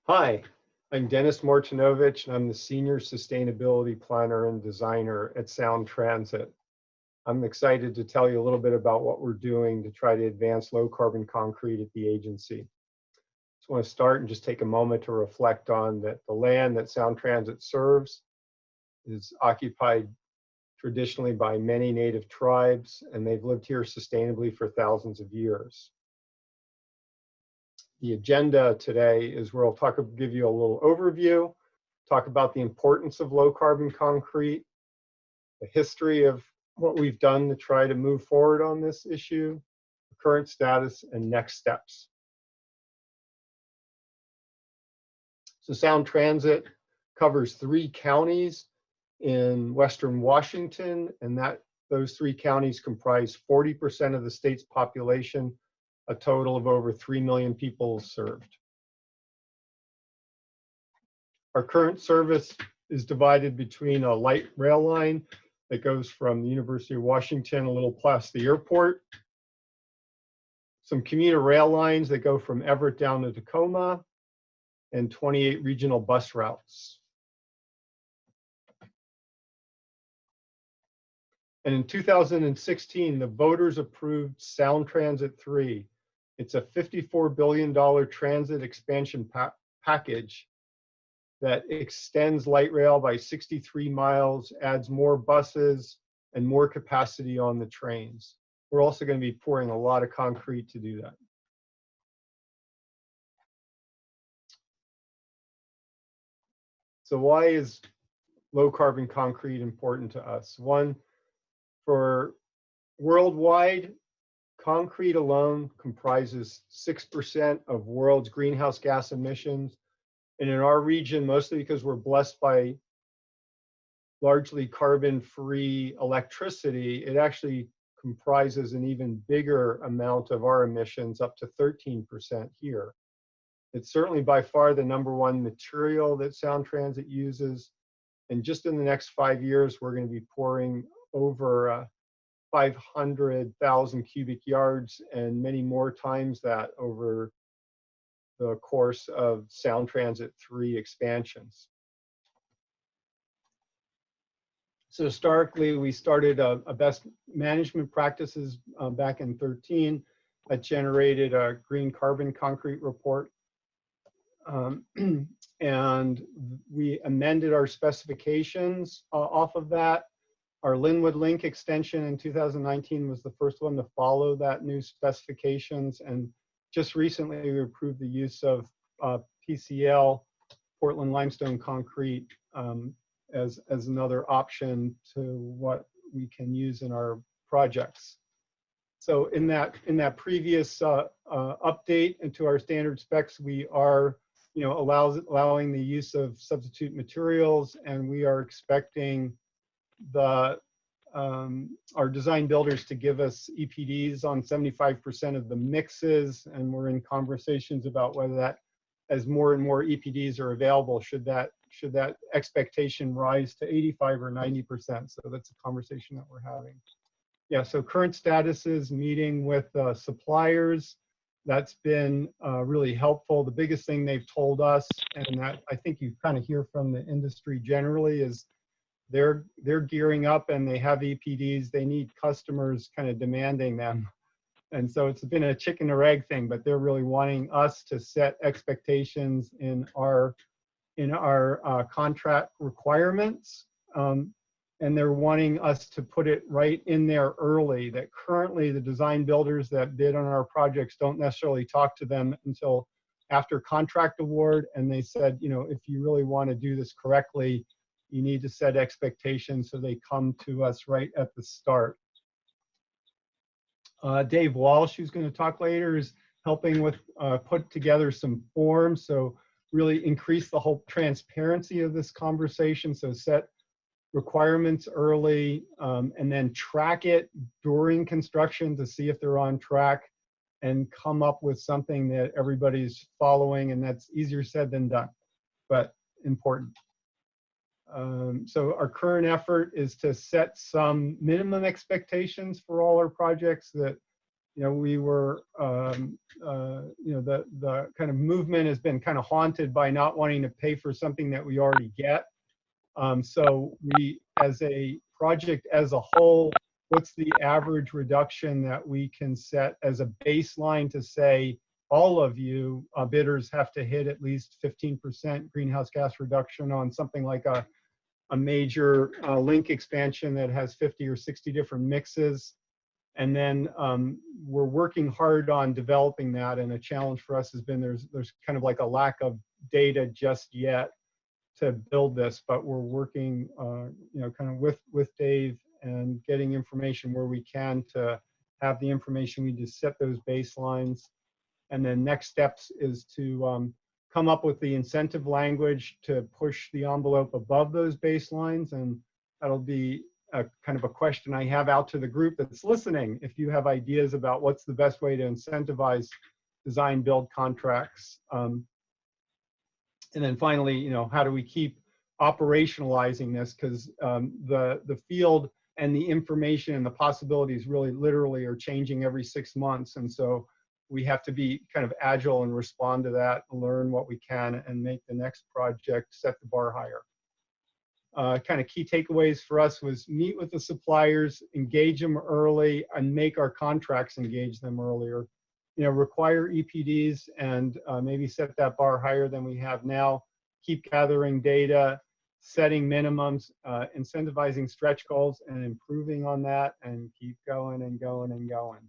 Hi, I'm Denis Martynowych, and I'm the Senior Sustainability Planner and Designer at Sound Transit. I'm excited to tell you a little bit about what we're doing to try to advance low carbon concrete at the agency. Just want to start and just take a moment to reflect on that the land that Sound Transit serves is occupied traditionally by many native tribes, and they've lived here sustainably for thousands of years. The agenda today is where I'll give you a little overview, talk about the importance of low carbon concrete, the history of what we've done to try to move forward on this issue, the current status, and next steps. So Sound Transit covers 3 counties in Western Washington, and those 3 counties comprise 40% of the state's population, a total of over 3 million people served. Our current service is divided between a light rail line that goes from the University of Washington a little past the airport, some commuter rail lines that go from Everett down to Tacoma, and 28 regional bus routes. And in 2016, the voters approved Sound Transit 3. It's a $54 billion transit expansion package that extends light rail by 63 miles, adds more buses, and more capacity on the trains. We're also going to be pouring a lot of concrete to do that. So why is low carbon concrete important to us? One, for worldwide, concrete alone comprises 6% of world's greenhouse gas emissions. And in our region, mostly because we're blessed by largely carbon-free electricity, it actually comprises an even bigger amount of our emissions, up to 13% here. It's certainly by far the #1 material that Sound Transit uses. And just in the next 5 years, we're going to be pouring over 500,000 cubic yards and many more times that over the course of Sound Transit 3 expansions. So historically, we started a best management practices back in 2013 that generated a green carbon concrete report. And we amended our specifications off of that. Our Linwood Link extension in 2019 was the first one to follow that new specifications. And just recently, we approved the use of PCL, Portland limestone concrete, as another option to what we can use in our projects. So in that previous update into our standard specs, we are allowing the use of substitute materials, and we are expecting our design builders to give us EPDs on 75% of the mixes, and we're in conversations about whether that, as more and more EPDs are available, should that expectation rise to 85 or 90%. So that's a conversation that we're having. Yeah, so current status is meeting with suppliers. That's been really helpful. The biggest thing they've told us, and that I think you kind of hear from the industry generally, is they're gearing up and they have EPDs. They need customers kind of demanding them. And so it's been a chicken or egg thing, but they're really wanting us to set expectations in our contract requirements. And they're wanting us to put it right in there early, that currently the design builders that bid on our projects don't necessarily talk to them until after contract award. And they said, if you really want to do this correctly, you need to set expectations so they come to us right at the start. Dave Walsh, who's going to talk later, is helping with put together some forms. So really increase the whole transparency of this conversation. So set requirements early, and then track it during construction to see if they're on track, and come up with something that everybody's following. And that's easier said than done, but important. So our current effort is to set some minimum expectations for all our projects that we were, the kind of movement has been kind of haunted by not wanting to pay for something that we already get. So we, as a project as a whole, what's the average reduction that we can set as a baseline to say all of you bidders have to hit at least 15% greenhouse gas reduction on something like a major link expansion that has 50 or 60 different mixes. And then we're working hard on developing that. And a challenge for us has been there's kind of like a lack of data just yet to build this, but we're working, kind of with Dave and getting information where we can to have the information we need to set those baselines. And then next steps is to come up with the incentive language to push the envelope above those baselines. And that'll be a kind of a question I have out to the group that's listening. If you have ideas about what's the best way to incentivize design build contracts. And then finally, how do we keep operationalizing this? Because the field and the information and the possibilities really literally are changing every 6 months. And so we have to be kind of agile and respond to that, learn what we can, and make the next project set the bar higher. Kind of key takeaways for us was meet with the suppliers, engage them early, and make our contracts engage them earlier. Require EPDs and maybe set that bar higher than we have now. Keep gathering data, setting minimums, incentivizing stretch goals, and improving on that, and keep going and going and going.